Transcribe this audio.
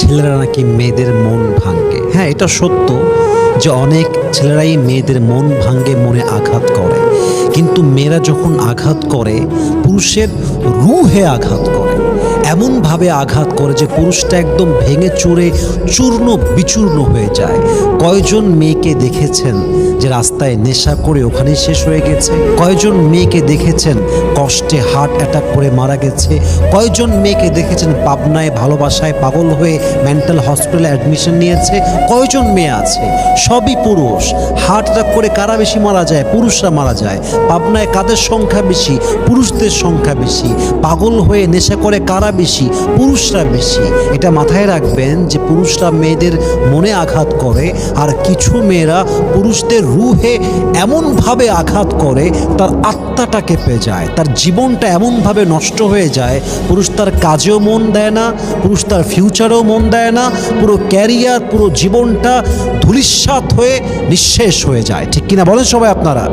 ছেলেরা নাকি মেয়েদের মন ভাঙে। হ্যাঁ, এটা সত্য যে অনেক ছেলেরাই মেয়েদের মন ভাঙে, মনে আঘাত করে। কিন্তু মেয়েরা যখন আঘাত করে, পুরুষের রুহে আঘাত করে, এমনভাবে আঘাত করে যে পুরুষটা একদম ভেঙে চুরে চূর্ণ বিচূর্ণ হয়ে যায়। কয়জন মেয়েকে দেখেছেন যে রাস্তায় নেশা করে ওখানে শেষ হয়ে গেছে? কয়জন মেয়েকে দেখেছেন কষ্টে হার্ট অ্যাটাক করে মারা গেছে? কয়জন মেয়েকে দেখেছেন পাবনায় ভালোবাসায় পাগল হয়ে মেন্টাল হসপিটালে অ্যাডমিশন নিয়েছে? কয়জন মেয়ে আছে? সবই পুরুষ। হার্ট অ্যাটাক করে কারা বেশি মারা যায়? পুরুষরা মারা যায়। পাবনায় কাদের সংখ্যা বেশি? পুরুষদের সংখ্যা বেশি। পাগল হয়ে নেশা করে কারা বেশি? পুরুষরা বেশি। এটা মাথায় রাখবেন যে পুরুষরা মেয়েদের মনে আঘাত করে, আর কিছু মেয়েরা পুরুষদের রুহে এমনভাবে আঘাত করে তার আত্মাটা কেঁপে যায়, তার জীবনটা এমনভাবে নষ্ট হয়ে যায়, পুরুষ তার কাজেও মন দেয় না, পুরুষ তার ফিউচারেও মন দেয় না, পুরো ক্যারিয়ার, পুরো জীবনটা ধূলিসাৎ হয়ে নিঃশেষ হয়ে যায়। ঠিক কিনা বলেন সবাই আপনারা?